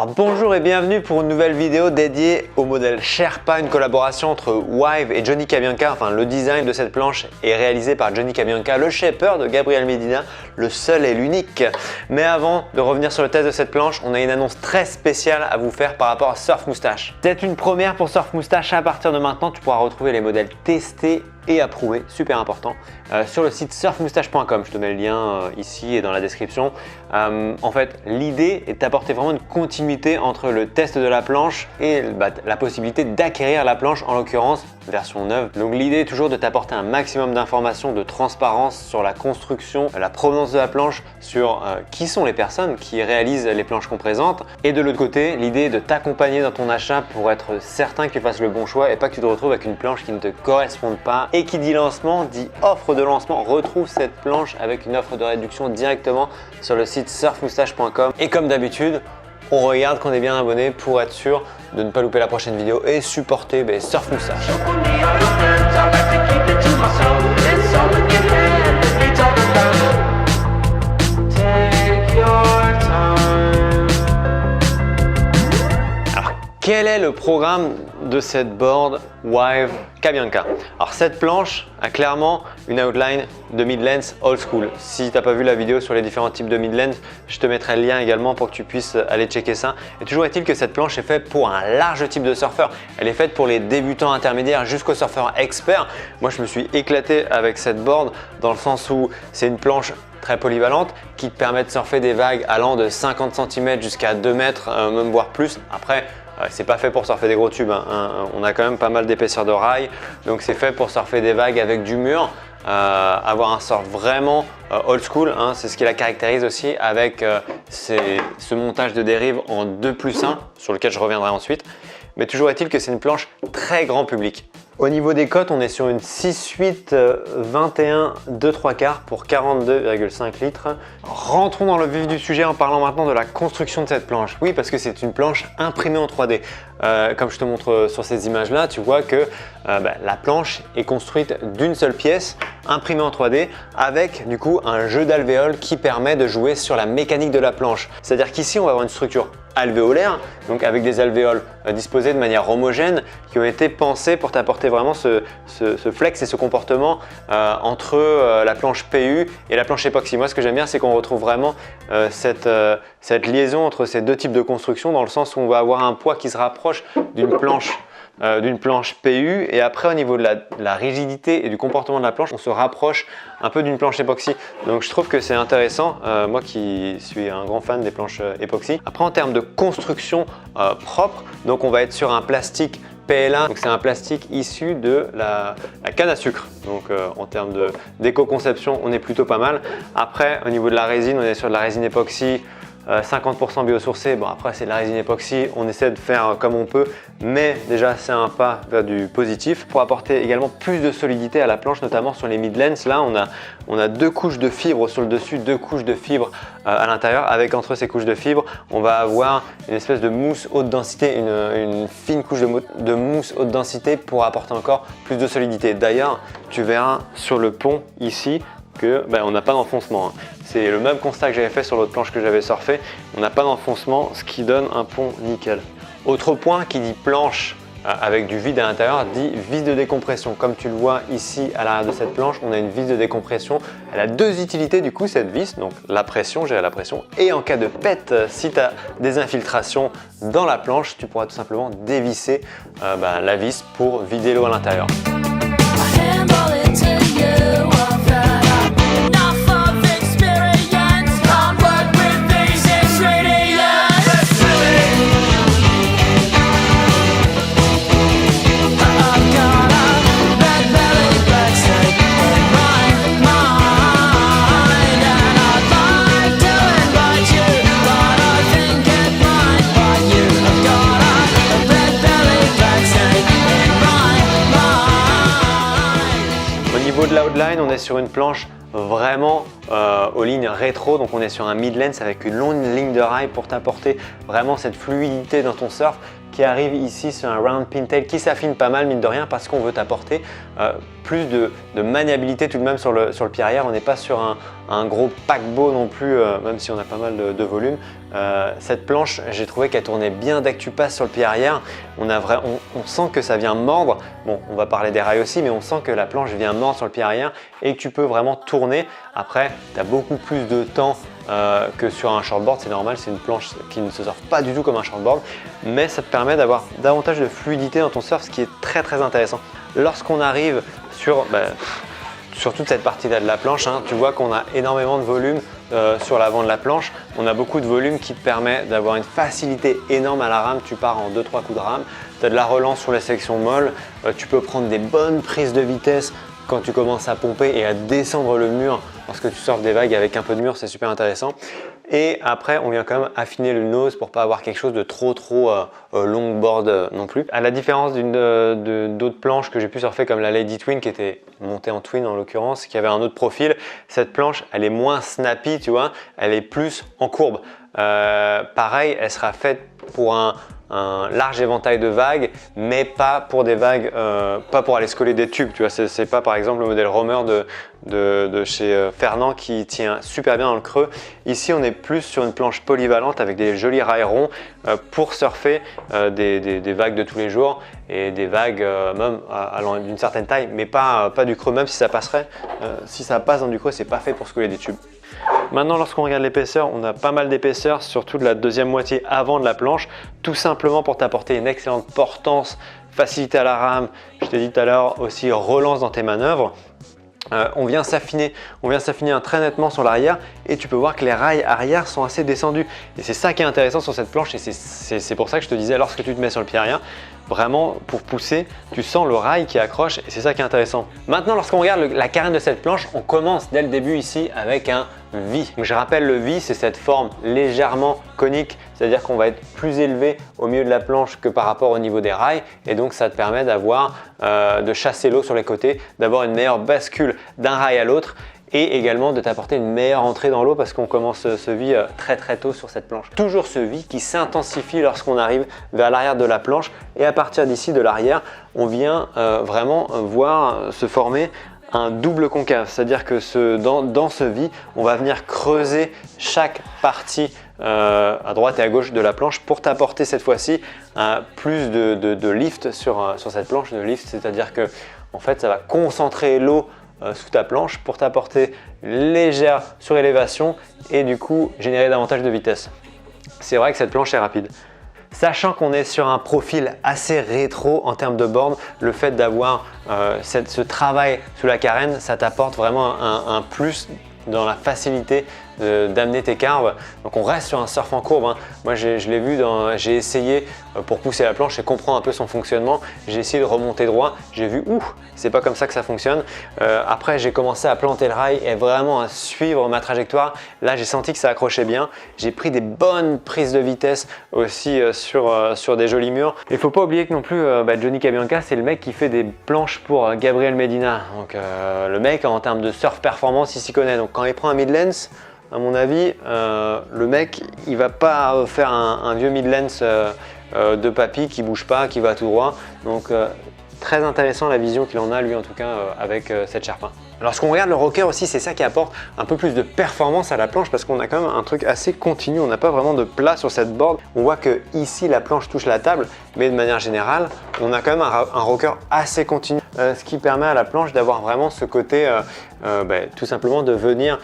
Alors bonjour et bienvenue pour une nouvelle vidéo dédiée au modèle Sherpa, une collaboration entre Wive et Johnny Cabianca. Enfin, le design de cette planche est réalisé par Johnny Cabianca, le shaper de Gabriel Medina, le seul et l'unique. Mais avant de revenir sur le test de cette planche, on a une annonce très spéciale à vous faire par rapport à Surf Moustache. C'est une première pour Surf Moustache. À partir de maintenant, tu pourras retrouver les modèles testés et approuvé, super important, sur le site surfmoustache.com. Je te mets le lien ici et dans la description. En fait, l'idée est d'apporter vraiment une continuité entre le test de la planche et la possibilité d'acquérir la planche, en l'occurrence version neuve. Donc l'idée est toujours de t'apporter un maximum d'informations, de transparence sur la construction, la provenance de la planche, sur qui sont les personnes qui réalisent les planches qu'on présente. Et de l'autre côté, l'idée est de t'accompagner dans ton achat pour être certain que tu fasses le bon choix et pas que tu te retrouves avec une planche qui ne te corresponde pas. Et qui dit lancement, dit offre de lancement. Retrouve cette planche avec une offre de réduction directement sur le site surfmoustache.com. Et comme d'habitude, on regarde qu'on est bien abonné pour être sûr de ne pas louper la prochaine vidéo et supporter Surf Moustache. Quel est le programme de cette board Wive Cabianca? Alors cette planche a clairement une outline de mid-length old school. Si tu n'as pas vu la vidéo sur les différents types de mid-length, je te mettrai le lien également pour que tu puisses aller checker ça. Et toujours est-il que cette planche est faite pour un large type de surfeur. Elle est faite pour les débutants intermédiaires jusqu'aux surfeurs experts. Moi je me suis éclaté avec cette board dans le sens où c'est une planche très polyvalente qui te permet de surfer des vagues allant de 50 cm jusqu'à 2 mètres, même voire plus. Après, c'est pas fait pour surfer des gros tubes, on a quand même pas mal d'épaisseur de rail, donc c'est fait pour surfer des vagues avec du mur, avoir un surf vraiment old school, c'est ce qui la caractérise aussi avec ce montage de dérive en 2+1 sur lequel je reviendrai ensuite. Mais toujours est-il que c'est une planche très grand public. Au niveau des cotes, on est sur une 6-8 21 2/3 pour 42,5 litres. Rentrons dans le vif du sujet en parlant maintenant de la construction de cette planche. Oui, parce que c'est une planche imprimée en 3D. Comme je te montre sur ces images-là, tu vois que la planche est construite d'une seule pièce, imprimée en 3D, avec du coup un jeu d'alvéoles qui permet de jouer sur la mécanique de la planche. C'est-à-dire qu'ici, on va avoir une structure alvéolaire, donc avec des alvéoles disposées de manière homogène, qui ont été pensées pour t'apporter vraiment ce flex et ce comportement entre la planche PU et la planche époxy. Moi, ce que j'aime bien, c'est qu'on retrouve vraiment cette liaison entre ces deux types de construction, dans le sens où on va avoir un poids qui se rapproche d'une planche PU, et après au niveau de la rigidité et du comportement de la planche, on se rapproche un peu d'une planche époxy. Donc je trouve que c'est intéressant, moi qui suis un grand fan des planches époxy. Après, en termes de construction propre, donc on va être sur un plastique PLA, donc c'est un plastique issu de la canne à sucre. Donc en termes d'éco-conception, on est plutôt pas mal. Après, au niveau de la résine, on est sur de la résine époxy 50% biosourcée. Bon, après c'est de la résine époxy, on essaie de faire comme on peut, mais déjà c'est un pas vers du positif pour apporter également plus de solidité à la planche, notamment sur les mid-lengths. Là on a 2 couches de fibres sur le dessus, 2 couches de fibres à l'intérieur, avec entre ces couches de fibres on va avoir une espèce de mousse haute densité, une fine couche de mousse haute densité pour apporter encore plus de solidité. D'ailleurs, tu verras sur le pont ici que on n'a pas d'enfoncement. C'est le même constat que j'avais fait sur l'autre planche que j'avais surfé. On n'a pas d'enfoncement, ce qui donne un pont nickel. Autre point qui dit planche avec du vide à l'intérieur dit vis de décompression. Comme tu le vois ici à l'arrière de cette planche, on a une vis de décompression. Elle a 2 utilités du coup, cette vis, donc la pression, gérer la pression, et en cas de pète, si tu as des infiltrations dans la planche, tu pourras tout simplement dévisser la vis pour vider l'eau à l'intérieur. Au niveau de l'outline, on est sur une planche vraiment aux lignes rétro, donc on est sur un mid-length avec une longue ligne de rail pour t'apporter vraiment cette fluidité dans ton surf qui arrive ici sur un round pintail qui s'affine pas mal mine de rien parce qu'on veut t'apporter plus de maniabilité tout de même sur le pied arrière. On n'est pas sur un gros paquebot non plus, même si on a pas mal de volume. Cette planche, j'ai trouvé qu'elle tournait bien dès que tu passes sur le pied arrière. On sent que ça vient mordre. Bon, on va parler des rails aussi, mais on sent que la planche vient mordre sur le pied arrière et que tu peux vraiment tourner. Après, tu as beaucoup plus de temps que sur un shortboard, c'est normal, c'est une planche qui ne se surfe pas du tout comme un shortboard, mais ça te permet d'avoir davantage de fluidité dans ton surf, ce qui est très très intéressant. Lorsqu'on arrive sur toute cette partie-là de la planche, hein, tu vois qu'on a énormément de volume sur l'avant de la planche. On a beaucoup de volume qui te permet d'avoir une facilité énorme à la rame. Tu pars en 2-3 coups de rame, tu as de la relance sur les sections molles, tu peux prendre des bonnes prises de vitesse quand tu commences à pomper et à descendre le mur lorsque tu surfes des vagues avec un peu de mur, c'est super intéressant. Et après, on vient quand même affiner le nose pour pas avoir quelque chose de trop longboard non plus. À la différence d'autres planches que j'ai pu surfer comme la Lady Twin qui était montée en twin en l'occurrence, qui avait un autre profil, cette planche elle est moins snappy, tu vois, elle est plus en courbe. Pareil, elle sera faite pour un large éventail de vagues, mais pas pour des vagues, pas pour aller se coller des tubes. Tu vois, c'est pas par exemple le modèle Roamer de chez Fernand qui tient super bien dans le creux. Ici, on est plus sur une planche polyvalente avec des jolis rails ronds pour surfer des vagues de tous les jours et des vagues même allant d'une certaine taille, mais pas du creux, même si ça passerait. Si ça passe dans du creux, c'est pas fait pour se coller des tubes. Maintenant, lorsqu'on regarde l'épaisseur, on a pas mal d'épaisseur, surtout de la deuxième moitié avant de la planche, tout simplement pour t'apporter une excellente portance, facilité à la rame, je t'ai dit tout à l'heure aussi relance dans tes manœuvres. On vient s'affiner très nettement sur l'arrière et tu peux voir que les rails arrière sont assez descendus. Et c'est ça qui est intéressant sur cette planche et c'est pour ça que je te disais lorsque tu te mets sur le pied arrière, vraiment pour pousser, tu sens le rail qui accroche et c'est ça qui est intéressant. Maintenant, lorsqu'on regarde la carène de cette planche, on commence dès le début ici avec un V. Donc, je rappelle, le V, c'est cette forme légèrement conique, c'est-à-dire qu'on va être plus élevé au milieu de la planche que par rapport au niveau des rails et donc ça te permet d'avoir de chasser l'eau sur les côtés, d'avoir une meilleure bascule d'un rail à l'autre et également de t'apporter une meilleure entrée dans l'eau parce qu'on commence ce V très tôt sur cette planche. Toujours ce V qui s'intensifie lorsqu'on arrive vers l'arrière de la planche et à partir d'ici de l'arrière, on vient vraiment voir se former un double concave, c'est-à-dire que dans ce V, on va venir creuser chaque partie à droite et à gauche de la planche pour t'apporter cette fois-ci plus de lift sur cette planche de lift, c'est-à-dire que en fait ça va concentrer l'eau sous ta planche pour t'apporter légère surélévation et du coup générer davantage de vitesse. C'est vrai que cette planche est rapide. Sachant qu'on est sur un profil assez rétro en termes de board, le fait d'avoir ce travail sous la carène, ça t'apporte vraiment un plus dans la facilité d'amener tes carves. Donc on reste sur un surf en courbe, hein. Moi je l'ai vu, j'ai essayé pour pousser la planche et comprendre un peu son fonctionnement. J'ai essayé de remonter droit, j'ai vu c'est pas comme ça que ça fonctionne. Après j'ai commencé à planter le rail et vraiment à suivre ma trajectoire. Là j'ai senti que ça accrochait bien. J'ai pris des bonnes prises de vitesse aussi sur des jolis murs. Il ne faut pas oublier que non plus Johnny Cabianca, c'est le mec qui fait des planches pour Gabriel Medina. Donc le mec en termes de surf performance il s'y connaît. Donc quand il prend un mid-length, à mon avis, le mec, il va pas faire un vieux mid-length de papy qui bouge pas, qui va tout droit. Donc très intéressant la vision qu'il en a lui en tout cas avec cette Sherpa. Lorsqu'on regarde le rocker aussi, c'est ça qui apporte un peu plus de performance à la planche parce qu'on a quand même un truc assez continu, on n'a pas vraiment de plat sur cette board. On voit que ici la planche touche la table, mais de manière générale, on a quand même un rocker assez continu, ce qui permet à la planche d'avoir vraiment ce côté tout simplement de venir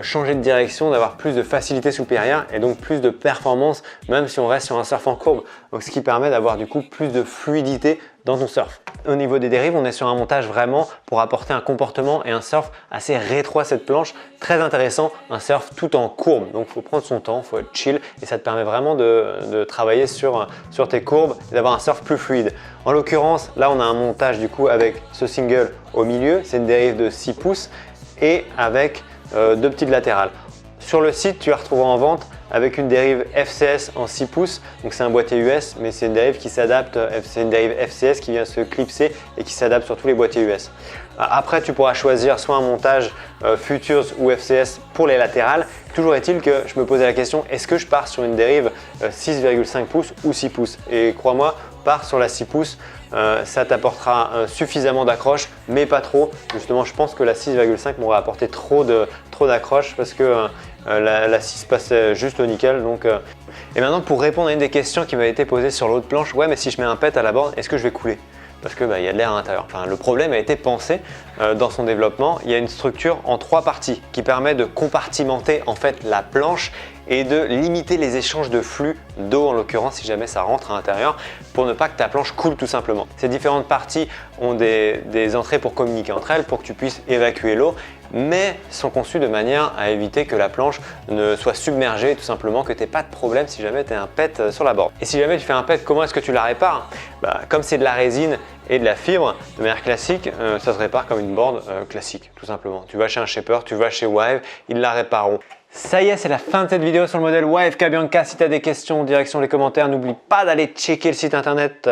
changer de direction, d'avoir plus de facilité sous le pied arrière et donc plus de performance même si on reste sur un surf en courbe. Donc ce qui permet d'avoir du coup plus de fluidité dans ton surf. Au niveau des dérives, on est sur un montage vraiment pour apporter un comportement et un surf assez rétro à cette planche, très intéressant, un surf tout en courbe. Donc il faut prendre son temps, il faut être chill et ça te permet vraiment de travailler sur tes courbes et d'avoir un surf plus fluide. En l'occurrence, là on a un montage du coup avec ce single au milieu, c'est une dérive de 6 pouces et avec deux petites latérales. Sur le site, tu as retrouvé en vente avec une dérive FCS en 6 pouces. Donc c'est un boîtier US, mais c'est une dérive qui s'adapte, c'est une dérive FCS qui vient se clipser et qui s'adapte sur tous les boîtiers US. Après, tu pourras choisir soit un montage Futures ou FCS pour les latérales. Toujours est-il que je me posais la question, est-ce que je pars sur une dérive 6,5 pouces ou 6 pouces? Et crois-moi, pars sur la 6 pouces, ça t'apportera suffisamment d'accroche, mais pas trop. Justement, je pense que la 6,5 m'aurait apporté trop d'accroche parce que la 6 passait juste au nickel. Et maintenant, pour répondre à une des questions qui m'avait été posée sur l'autre planche, ouais, mais si je mets un pet à la borne, est-ce que je vais couler? Parce que y a de l'air à l'intérieur. Enfin, le problème a été pensé dans son développement. Il y a une structure en 3 parties qui permet de compartimenter en fait la planche et de limiter les échanges de flux d'eau, en l'occurrence si jamais ça rentre à l'intérieur, pour ne pas que ta planche coule tout simplement. Ces différentes parties ont des entrées pour communiquer entre elles, pour que tu puisses évacuer l'eau, mais sont conçues de manière à éviter que la planche ne soit submergée, tout simplement, que tu n'aies pas de problème si jamais tu as un pet sur la board. Et si jamais tu fais un pet, comment est-ce que tu la répares? Comme c'est de la résine et de la fibre, de manière classique, ça se répare comme une board classique, tout simplement. Tu vas chez un shaper, tu vas chez Wive, ils la répareront. Ça y est, c'est la fin de cette vidéo sur le modèle Wive Cabianca. Si tu as des questions, direction les commentaires. N'oublie pas d'aller checker le site internet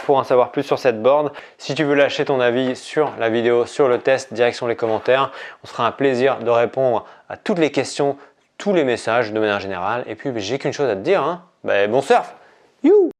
pour en savoir plus sur cette board. Si tu veux lâcher ton avis sur la vidéo, sur le test, direction les commentaires. On se fera un plaisir de répondre à toutes les questions, tous les messages de manière générale. Et puis, j'ai qu'une chose à te dire, bon surf! You!